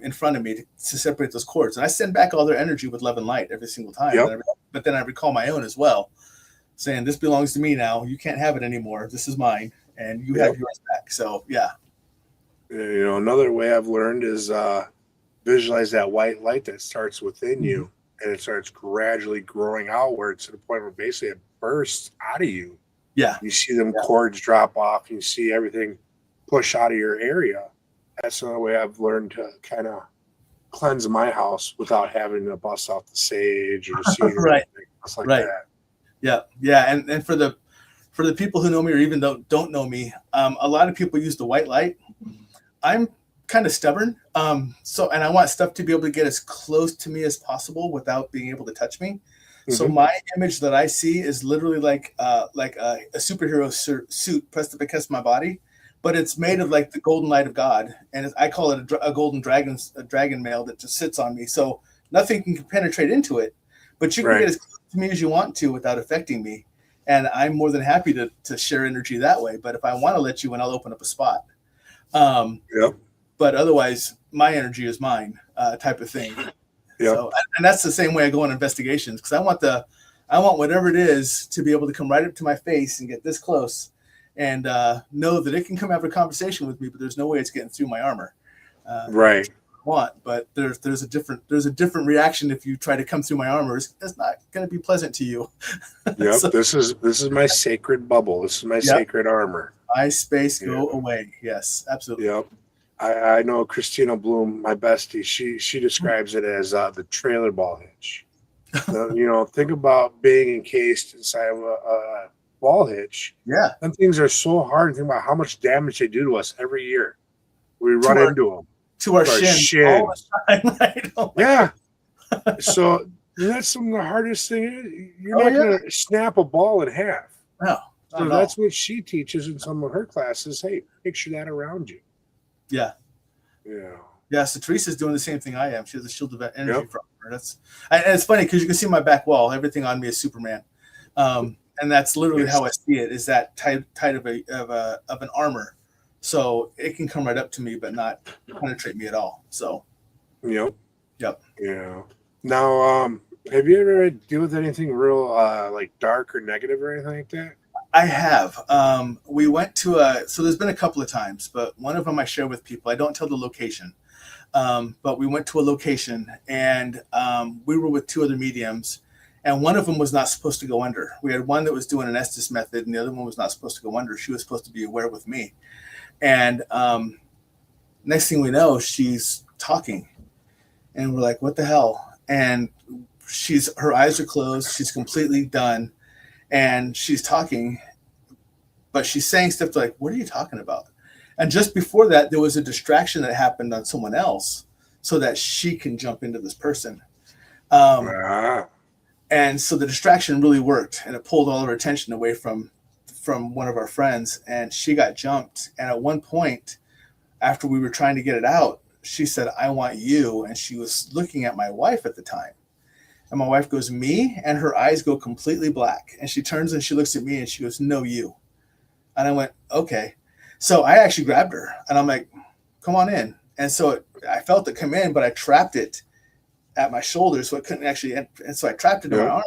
in front of me to separate those cords. And I send back all their energy with love and light every single time. Yep. But then I recall my own as well, saying, this belongs to me now. You can't have it anymore. This is mine. And you have yours back. So, yeah. You know, another way I've learned is visualize that white light that starts within you, and it starts gradually growing outward to the point where basically it bursts out of you. Yeah. You see them cords drop off. You see everything push out of your area. That's another way I've learned to kind of cleanse my house without having to bust out the sage or the cedar Right. stuff like Right. that. Yeah. Yeah. And for the people who know me or even don't know me, a lot of people use the white light. I'm kind of stubborn. And I want stuff to be able to get as close to me as possible without being able to touch me. So my image that I see is literally like a superhero suit pressed up against my body, but it's made of like the golden light of God, and I call it a golden dragon mail that just sits on me. So nothing can penetrate into it, but you can get as close to me as you want to without affecting me. And I'm more than happy to share energy that way. But if I want to let you in, I'll open up a spot. But otherwise, my energy is mine, type of thing. Yep. So, and that's the same way I go on investigations, because I want whatever it is to be able to come right up to my face and get this close, and know that it can come have a conversation with me, but there's no way it's getting through my armor. Right. But there's a different reaction if you try to come through my armor. It's not going to be pleasant to you. Yep. So, this is my sacred bubble. This is my sacred armor. my space go away. Yes, absolutely. Yep. I know Christina Bloom, my bestie. She describes it as the trailer ball hitch. You know, think about being encased inside of a ball hitch. Yeah. And things are so hard. Think about how much damage they do to us every year. We run into them. To our shin. All the time, right? Oh yeah. So that's some of the hardest thing is. You're not going to snap a ball in half. No. So that's what she teaches in some of her classes. Hey, picture that around you. Yeah. Yeah. Yeah. So Teresa's doing the same thing I am. She has a shield of energy from her. And it's funny because you can see my back wall. Everything on me is Superman. And that's literally how I see it, is that tight of an armor. So it can come right up to me, but not penetrate me at all. So. Yep. Yep. Yeah. Now, have you ever deal with anything real like dark or negative or anything like that? I have. We went to so there's been a couple of times, but one of them I share with people. I don't tell the location. But we went to a location, and we were with two other mediums, and one of them was not supposed to go under. We had one that was doing an Estes method, and the other one was not supposed to go under. She was supposed to be aware with me. And next thing we know, she's talking, and we're like, what the hell? And her eyes are closed. She's completely done. And she's talking, but she's saying stuff like, what are you talking about? And just before that, there was a distraction that happened on someone else so that she can jump into this person. And so the distraction really worked, and it pulled all of her attention away from one of our friends, and she got jumped. And at one point, after we were trying to get it out, she said, I want you. And she was looking at my wife at the time. And my wife goes, me? And her eyes go completely black. And she turns and she looks at me and she goes, no, you. And I went, okay. So I actually grabbed her and I'm like, come on in. And so I felt it come in, but I trapped it at my shoulder. So it couldn't actually, and so I trapped it in my arm.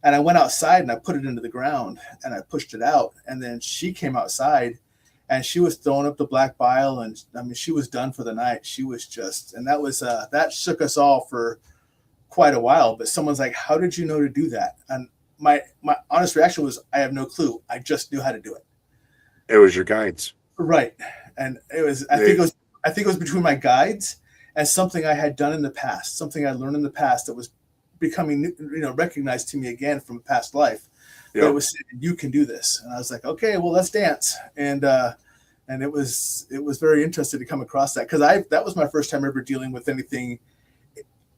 And I went outside and I put it into the ground and I pushed it out. And then she came outside and she was throwing up the black bile. And I mean, she was done for the night. She was just, and that was, that shook us all for quite a while. But someone's like, how did you know to do that? And my honest reaction was, I have no clue. I just knew how to do it. It was your guides. Right. And it was, I think it was between my guides and something I had done in the past, something I learned in the past that was becoming, recognized to me again from a past life. Yep. It was saying, you can do this. And I was like, okay, well, let's dance. And it was very interesting to come across that, because that was my first time ever dealing with anything.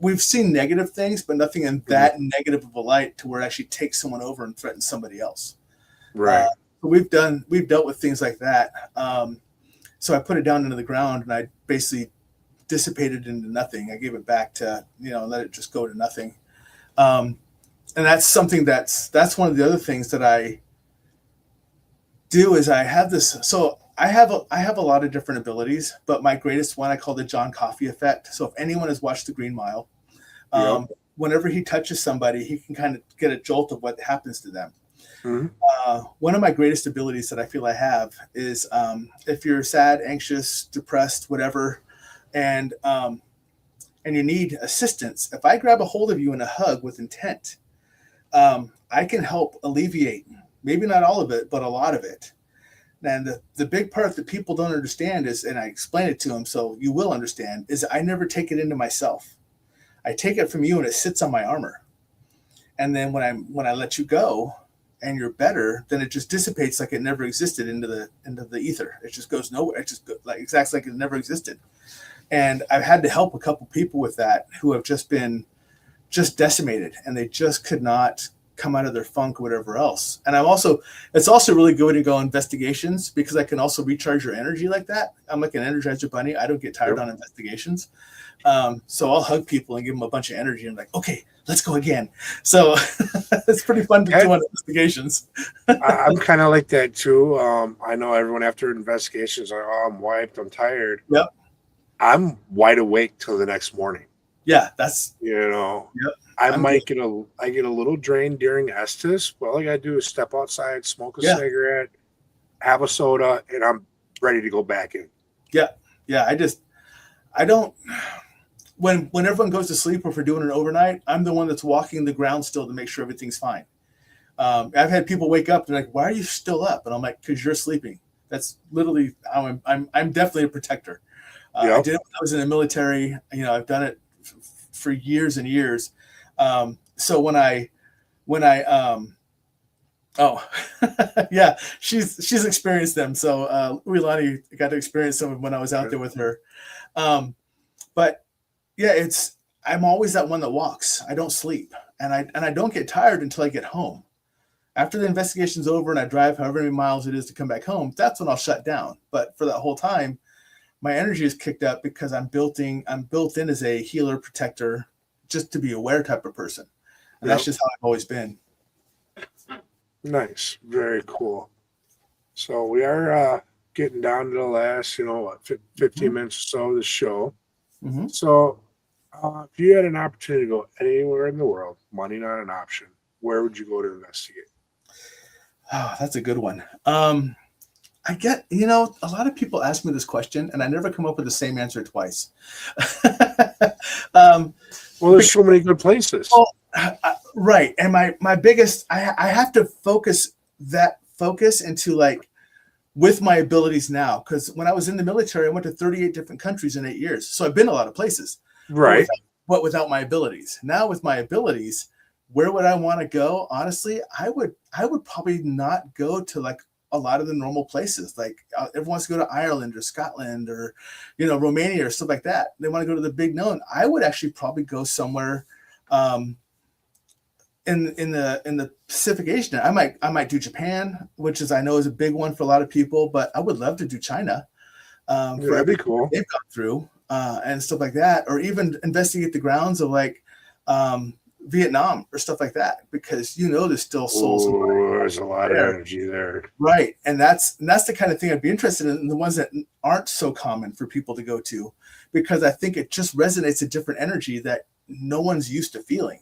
We've seen negative things, but nothing in that negative of a light to where it actually takes someone over and threatens somebody else. Right. We've dealt with things like that. So I put it down into the ground and I basically dissipated into nothing. I gave it back to, let it just go to nothing. And that's something that's one of the other things that I do is I have this. So I have a lot of different abilities, but my greatest one I call the John Coffey effect. So if anyone has watched The Green Mile, Yep. whenever he touches somebody, he can kind of get a jolt of what happens to them. Mhm. One of my greatest abilities that I feel I have is if you're sad, anxious, depressed, whatever, and you need assistance, if I grab a hold of you in a hug with intent, I can help alleviate, maybe not all of it, but a lot of it. And the big part that people don't understand is, and I explain it to them so you will understand, is I never take it into myself. I take it from you and it sits on my armor. And then when I let you go and you're better, then it just dissipates like it never existed into the ether. It just goes nowhere. It just like exactly like it never existed. And I've had to help a couple people with that who have just been decimated and they just could not come out of their funk or whatever else. And it's also really good to go investigations because I can also recharge your energy like that. I'm like an Energizer bunny. I don't get tired on investigations. So I'll hug people and give them a bunch of energy and like, okay, let's go again. So it's pretty fun to do on investigations. I'm kind of like that too. I know everyone after investigations are, oh, I'm wiped, I'm tired. Yep. I'm wide awake till the next morning. Yeah, that's Yep. I get a little drained during Estes. Well, all I gotta do is step outside, smoke a cigarette, have a soda, and I'm ready to go back in. Yeah. I don't. When everyone goes to sleep or if we're doing an overnight, I'm the one that's walking the ground still to make sure everything's fine. I've had people wake up and they're like, "Why are you still up?" And I'm like, "Because you're sleeping." That's literally how I'm definitely a protector. I did it when I was in the military. I've done it for years and years. So when I yeah, she's experienced them. So Uilani got to experience some of them when I was out there with her. But yeah, I'm always that one that walks. I don't sleep, and I don't get tired until I get home. After the investigation's over and I drive however many miles it is to come back home, that's when I'll shut down. But for that whole time, my energy is kicked up because I'm built in as a healer, protector, just to be aware type of person. And that's just how I've always been. Nice. Very cool. So we are getting down to the last, 15 minutes or so of the show. Mm-hmm. So if you had an opportunity to go anywhere in the world, money not an option, where would you go to investigate? Oh, that's a good one. I get, a lot of people ask me this question and I never come up with the same answer twice. Well, there's so many good places. Well, right. And my biggest, I have to focus into like with my abilities now. Because when I was in the military, I went to 38 different countries in 8 years. So I've been a lot of places. Right. But without my abilities. Now with my abilities, where would I want to go? Honestly, I would probably not go to like a lot of the normal places. Like everyone wants to go to Ireland or Scotland or, Romania or stuff like that. They want to go to the big known. I would actually probably go somewhere in the Pacific Asian. I might do Japan, which I know is a big one for a lot of people, but I would love to do China. For that'd be cool. They've gone through and stuff like that, or even investigate the grounds of like Vietnam or stuff like that, because there's still souls. There's a lot of energy there, right? And that's the kind of thing I'd be interested in, the ones that aren't so common for people to go to, because I think it just resonates a different energy that no one's used to feeling,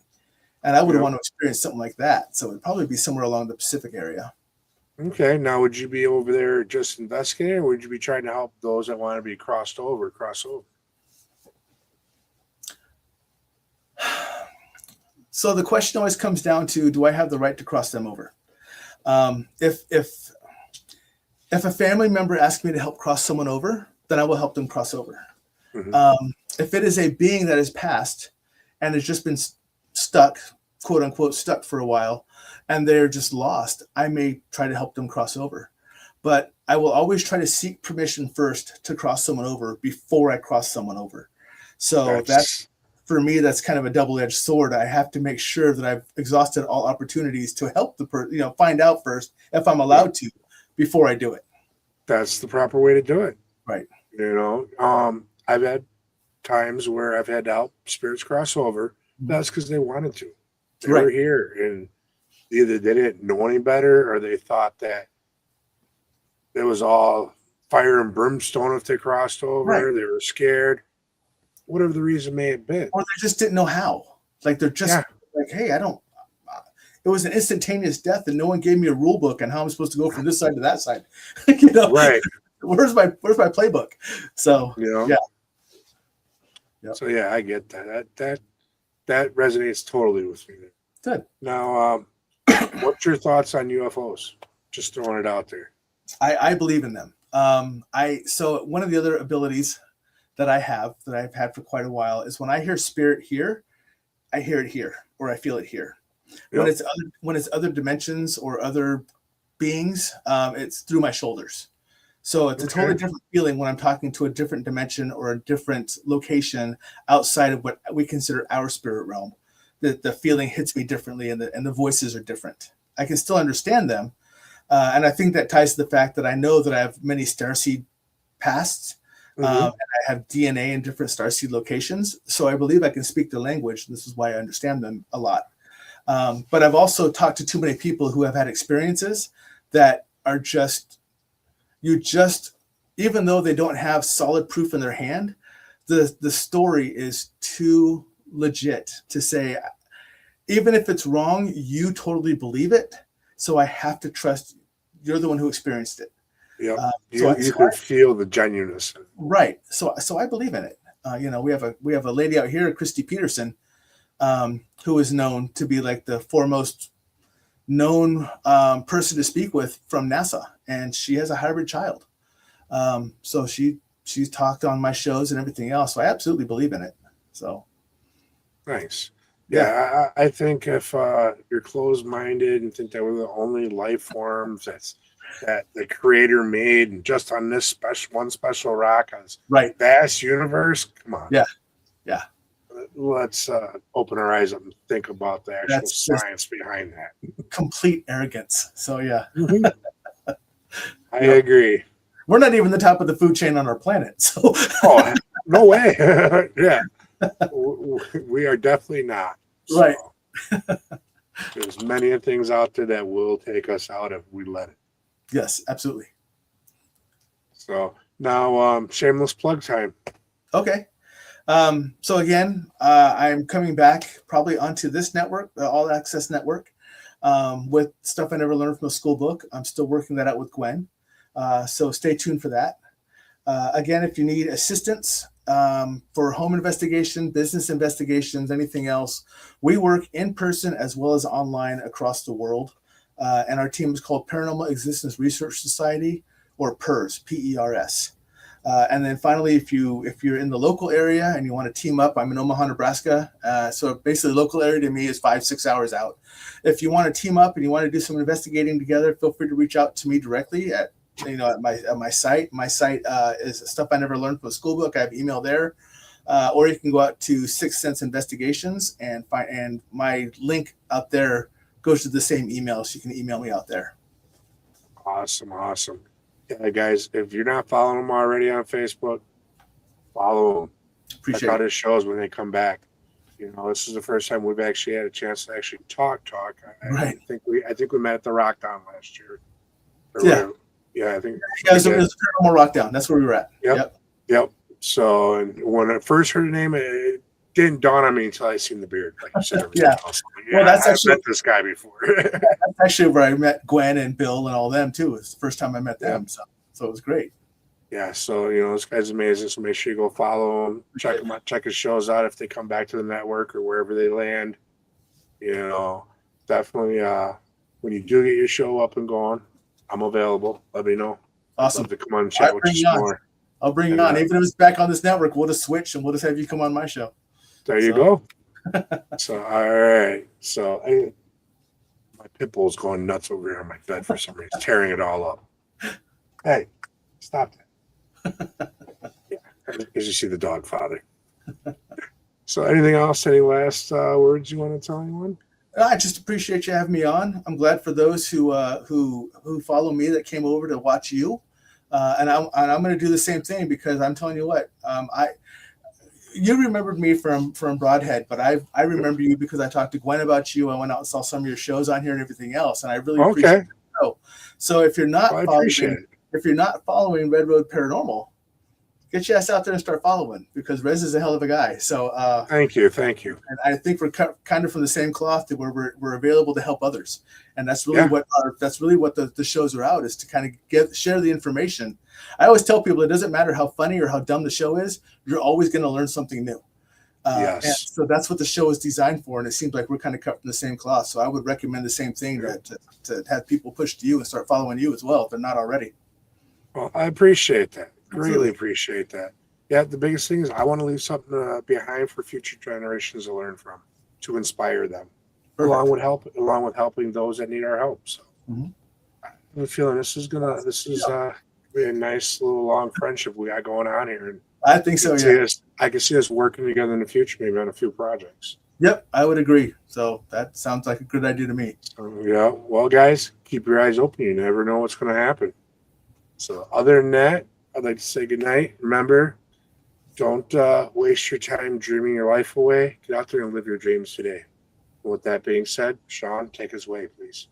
and I would want to experience something like that. So it'd probably be somewhere along the Pacific area. Okay, now would you be over there just investigating, or would you be trying to help those that want to be cross over? So the question always comes down to, do I have the right to cross them over? If a family member asks me to help cross someone over, then I will help them cross over. Mm-hmm. If it is a being that has passed and has just been stuck, quote unquote, stuck for a while, and they're just lost, I may try to help them cross over. But I will always try to seek permission first to cross someone over before I cross someone over. So that's for me, that's kind of a double-edged sword. I have to make sure that I've exhausted all opportunities to help the person, find out first if I'm allowed to before I do it. That's the proper way to do it. Right. I've had times where I've had to help spirits cross over. That's because they wanted to. They were here, and either they didn't know any better or they thought that it was all fire and brimstone if they crossed over. Right. They were scared. Whatever the reason may have been. Or they just didn't know how. Like they're just like, hey, I don't. It was an instantaneous death, and no one gave me a rule book on how I'm supposed to go from this side to that side. You know, right? Where's my playbook? So yeah. Yep. So yeah, I get that. That resonates totally with me. Good. Now, what's your thoughts on UFOs? Just throwing it out there. I believe in them. So one of the other abilities that I've had for quite a while is when I hear spirit here, I hear it here, or I feel it here. Yep. When it's other dimensions or other beings, it's through my shoulders. So it's a totally different feeling when I'm talking to a different dimension or a different location outside of what we consider our spirit realm. The feeling hits me differently, and the voices are different. I can still understand them, and I think that ties to the fact that I know that I have many starseed pasts, and I have DNA in different starseed locations. So I believe I can speak the language. This is why I understand them a lot. But I've also talked to too many people who have had experiences that are even though they don't have solid proof in their hand, the story is too legit to say, even if it's wrong, you totally believe it. So I have to trust you're the one who experienced it. Yeah, you can feel the genuineness. Right. So I believe in it. We have a lady out here, Christy Peterson, who is known to be like the foremost known person to speak with from NASA, and she has a hybrid child. So she's talked on my shows and everything else. So I absolutely believe in it. So nice. Yeah, I think if you're closed-minded and think that we're the only life forms that the Creator made, and just on this special rock on this vast universe, come on. Yeah. Let's open our eyes up and think about the actual science behind that. Complete arrogance. So yeah. I agree. We're not even the top of the food chain on our planet. So no way. Yeah. We are definitely not. So, right. There's many things out there that will take us out if we let it. Yes, absolutely. So now shameless plug time. Okay. So again, I'm coming back probably onto this network, the All Access Network, with stuff I never learned from a school book. I'm still working that out with Gwen. So stay tuned for that. Again, if you need assistance for home investigation, business investigations, anything else, we work in person as well as online across the world. And our team is called Paranormal Existence Research Society, or PERS, P-E-R-S. And then finally, if you're in the local area and you want to team up, I'm in Omaha, Nebraska. So basically local area to me is 5-6 hours out. If you want to team up and you want to do some investigating together, feel free to reach out to me directly at my site. My site is Stuff I Never Learned from a School Book. I have email there. Or you can go out to Sixth Sense Investigations and my link out there goes to the same email. So you can email me out there. Awesome. Yeah, guys, if you're not following them already on Facebook, follow them. Appreciate Check out his shows when they come back. This is the first time we've actually had a chance to actually talk. Right. I think we met at the Rock Down last year. Yeah, I think. Yeah, it was a Paranormal Rock Down. That's where we were at. Yep. So, and when I first heard the name, it didn't dawn on me until I seen the beard. Like you said, else. Well, that's I've actually met this guy before. That's actually where I met Gwen and Bill and all them too. It's the first time I met them, so it was great. Yeah, so this guy's amazing. So make sure you go follow him, check him out, check his shows out if they come back to the network or wherever they land. Definitely. When you do get your show up and going, I'm available. Let me know. Awesome. I'd love to come on and chat with you some more. I'll bring you on. Even if it's back on this network, we'll just switch and we'll just have you come on my show. There you go. So, all right. So, my pit bull's going nuts over here on my bed for some reason, tearing it all up. Hey, stop that. Yeah, as you see the dog father. So, anything else? Any last words you want to tell anyone? I just appreciate you having me on. I'm glad for those who follow me that came over to watch you, and I'm going to do the same thing because I'm telling you what, you remembered me from Broadhead, but I remember you because I talked to Gwen about you. I went out and saw some of your shows on here and everything else, and I really appreciate it. So if you're not following me, if you're not following Red Road Paranormal, get your ass out there and start following, because Rez is a hell of a guy. So thank you. And I think we're kind of from the same cloth, to where we're available to help others, and that's really what the shows are out, is to kind of share the information. I always tell people, it doesn't matter how funny or how dumb the show is, you're always going to learn something new. Yes. And so that's what the show is designed for, and it seems like we're kind of cut from the same cloth. So I would recommend the same thing, to have people push to you and start following you as well, if they're not already. Well, I appreciate that. Absolutely. Greatly appreciate that. Yeah, the biggest thing is I want to leave something behind for future generations to learn from, to inspire them, along with helping those that need our help. So I'm feeling this is be a nice little long friendship we got going on here, and I think so. Yeah, I can see us working together in the future, maybe on a few projects. Yep, I would agree. So that sounds like a good idea to me. Yeah. Well, guys, keep your eyes open. You never know what's going to happen. So other than that, I'd like to say good night. Remember, don't waste your time dreaming your life away. Get out there and live your dreams today. And with that being said, Sean, take us away, please.